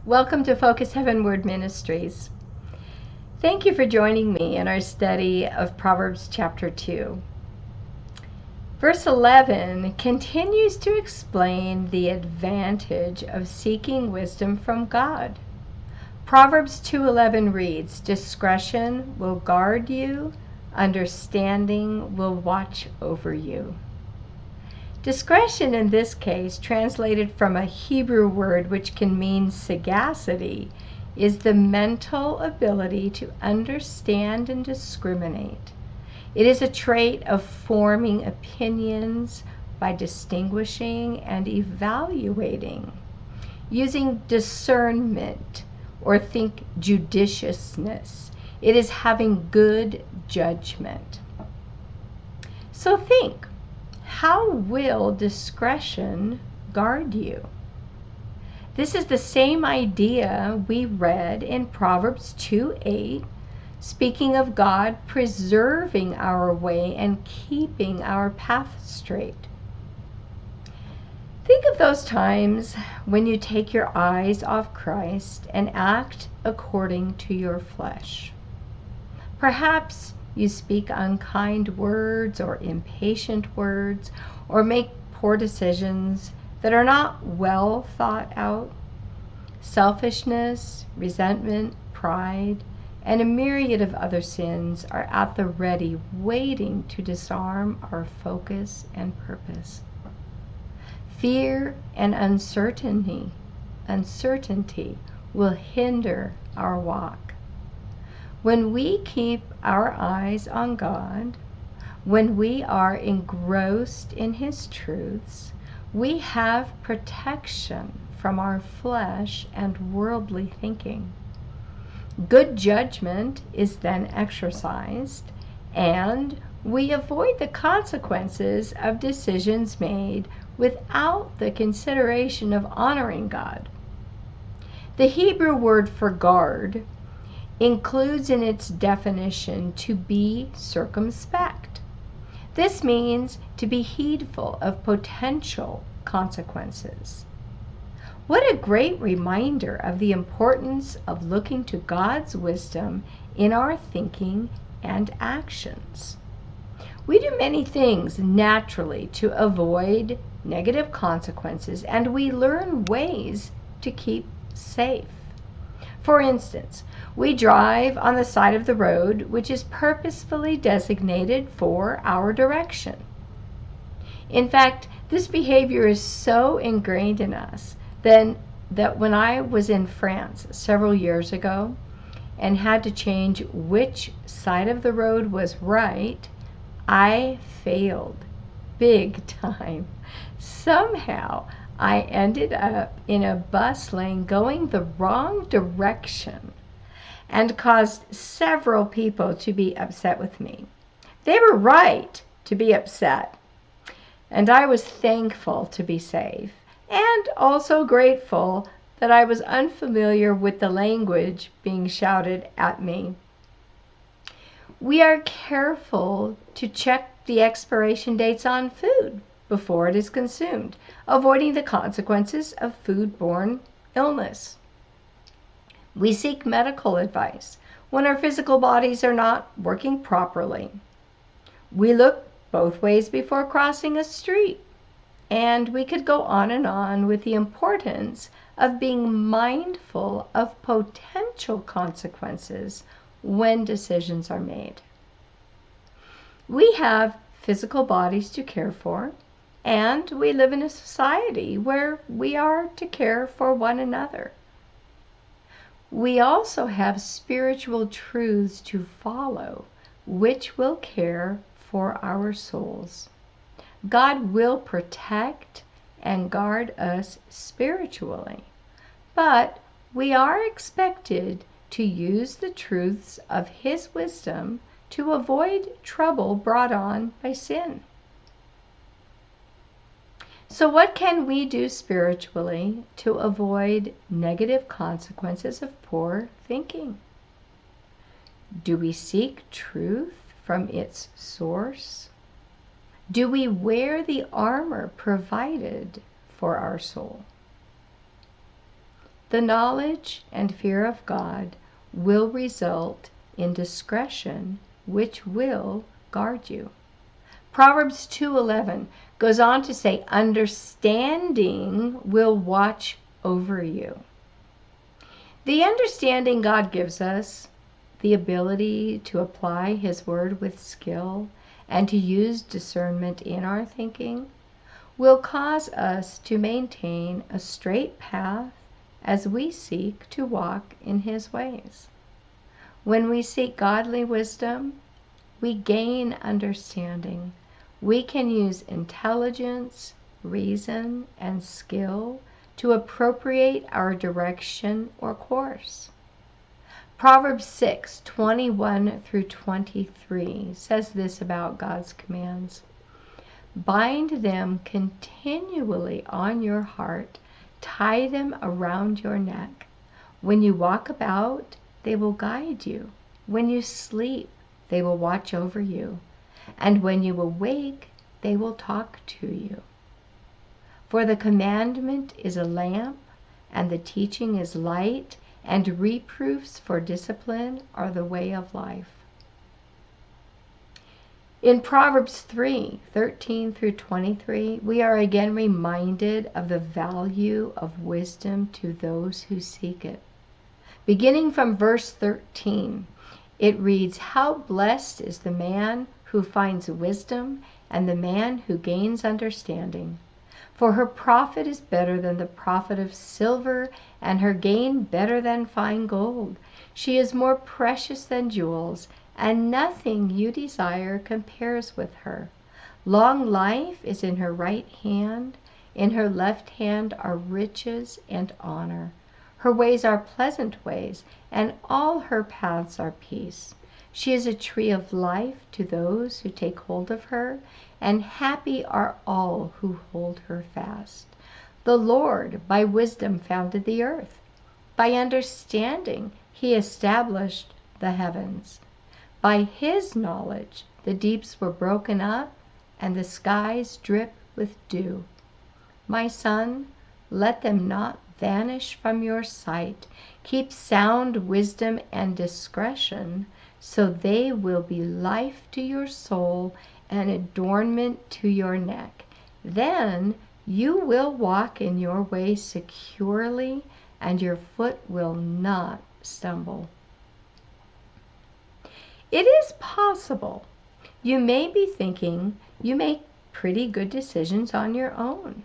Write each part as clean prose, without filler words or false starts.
Welcome to Focus Heavenward Ministries. Thank you for joining me in our study of Proverbs chapter 2. Verse 11 continues to explain the advantage of seeking wisdom from God. Proverbs 2:11 reads, "Discretion will guard you, understanding will watch over you." Discretion in this case, translated from a Hebrew word which can mean sagacity, is the mental ability to understand and discriminate. It is a trait of forming opinions by distinguishing and evaluating, using discernment or think judiciousness. It is having good judgment. So think, how will discretion guard you? This is the same idea we read in Proverbs 2:8, speaking of God preserving our way and keeping our path straight. Think of those times when you take your eyes off Christ and act according to your flesh. Perhaps you speak unkind words or impatient words, or make poor decisions that are not well thought out. Selfishness, resentment, pride, and a myriad of other sins are at the ready, waiting to disarm our focus and purpose. Fear and uncertainty will hinder our walk. When we keep our eyes on God, when we are engrossed in His truths, we have protection from our flesh and worldly thinking. Good judgment is then exercised, and we avoid the consequences of decisions made without the consideration of honoring God. The Hebrew word for guard includes in its definition to be circumspect. This means to be heedful of potential consequences. What a great reminder of the importance of looking to God's wisdom in our thinking and actions. We do many things naturally to avoid negative consequences, and we learn ways to keep safe. For instance, we drive on the side of the road which is purposefully designated for our direction. In fact, this behavior is so ingrained in us that when I was in France several years ago and had to change which side of the road was right, I failed big time. Somehow, I ended up in a bus lane going the wrong direction and caused several people to be upset with me. They were right to be upset, and I was thankful to be safe, and also grateful that I was unfamiliar with the language being shouted at me. We are careful to check the expiration dates on food before it is consumed, avoiding the consequences of foodborne illness. We seek medical advice when our physical bodies are not working properly. We look both ways before crossing a street. And we could go on with the importance of being mindful of potential consequences when decisions are made. We have physical bodies to care for, and we live in a society where we are to care for one another. We also have spiritual truths to follow, which will care for our souls. God will protect and guard us spiritually, but we are expected to use the truths of His wisdom to avoid trouble brought on by sin. So what can we do spiritually to avoid negative consequences of poor thinking? Do we seek truth from its source? Do we wear the armor provided for our soul? The knowledge and fear of God will result in discretion, which will guard you. Proverbs 2:11 goes on to say, understanding will watch over you. The understanding God gives us, the ability to apply His word with skill and to use discernment in our thinking, will cause us to maintain a straight path as we seek to walk in His ways. When we seek godly wisdom, we gain understanding. We can use intelligence, reason, and skill to appropriate our direction or course. Proverbs 6:21 through 23 says this about God's commands. Bind them continually on your heart, tie them around your neck. When you walk about, they will guide you. When you sleep, they will watch over you. And when you awake, they will talk to you. For the commandment is a lamp, and the teaching is light, and reproofs for discipline are the way of life. In Proverbs 3:13 through 23, we are again reminded of the value of wisdom to those who seek it. Beginning from verse 13, it reads, "How blessed is the man who finds wisdom, and the man who gains understanding. For her profit is better than the profit of silver, and her gain better than fine gold. She is more precious than jewels, and nothing you desire compares with her. Long life is in her right hand, in her left hand are riches and honor. Her ways are pleasant ways, and all her paths are peace. She is a tree of life to those who take hold of her, and happy are all who hold her fast. The Lord by wisdom founded the earth. By understanding He established the heavens. By His knowledge the deeps were broken up, and the skies drip with dew. My son, let them not vanish from your sight. Keep sound wisdom and discretion, so they will be life to your soul and adornment to your neck. Then you will walk in your way securely, and your foot will not stumble." It is possible you may be thinking you make pretty good decisions on your own.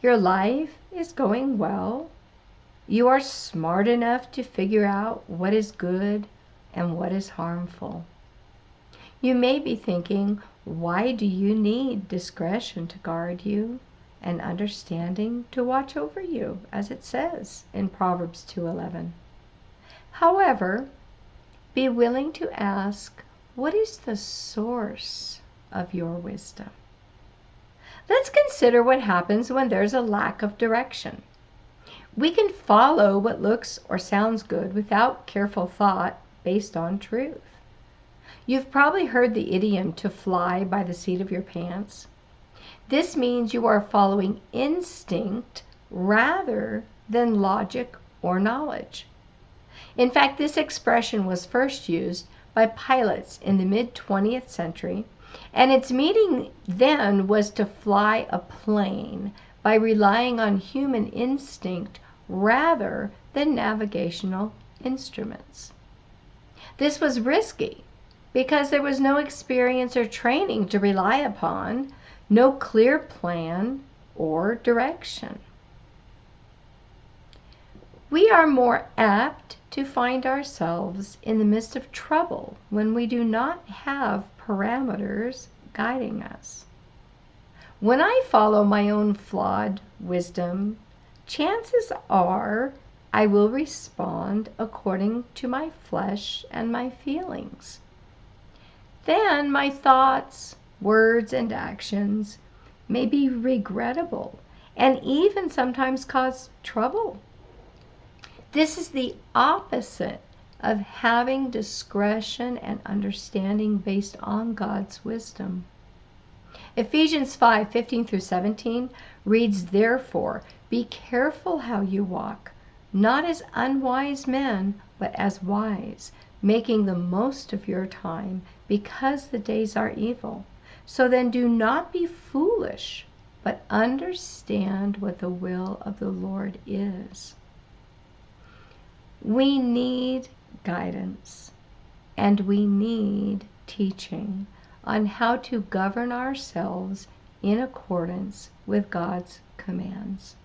Your life is going well. You are smart enough to figure out what is good and what is harmful. You may be thinking, why do you need discretion to guard you and understanding to watch over you, as it says in Proverbs 2:11. However, be willing to ask, what is the source of your wisdom? Let's consider what happens when there's a lack of direction. We can follow what looks or sounds good without careful thought based on truth. You've probably heard the idiom to fly by the seat of your pants. This means you are following instinct rather than logic or knowledge. In fact, this expression was first used by pilots in the mid-20th century, and its meaning then was to fly a plane by relying on human instinct rather than navigational instruments. This was risky because there was no experience or training to rely upon, no clear plan or direction. We are more apt to find ourselves in the midst of trouble when we do not have parameters guiding us. When I follow my own flawed wisdom, chances are I will respond according to my flesh and my feelings. Then my thoughts, words, and actions may be regrettable and even sometimes cause trouble. This is the opposite of having discretion and understanding based on God's wisdom. Ephesians 5:15 through 17 reads, "Therefore, be careful how you walk, not as unwise men, but as wise, making the most of your time, because the days are evil. So then do not be foolish, but understand what the will of the Lord is. We need guidance, and we need teaching on how to govern ourselves in accordance with God's commands.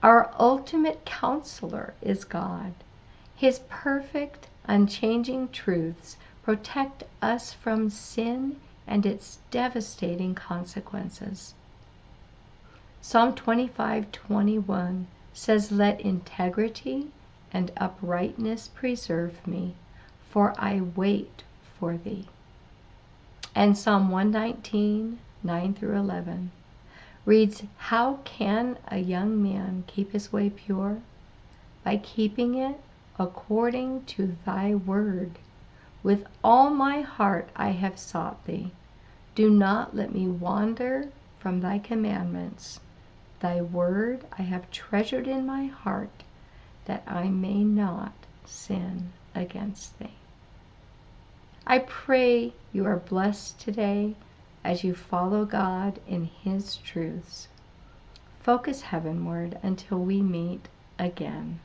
Our ultimate counselor is God. His perfect, unchanging truths protect us from sin and its devastating consequences. Psalm 25:21 says, "Let integrity and uprightness preserve me, for I wait for thee." And Psalm 119:9-11 reads, "How can a young man keep his way pure? By keeping it according to thy word. With all my heart I have sought thee. Do not let me wander from thy commandments. Thy word I have treasured in my heart, that I may not sin against thee." I pray you are blessed today as you follow God in His truths. Focus heavenward until we meet again.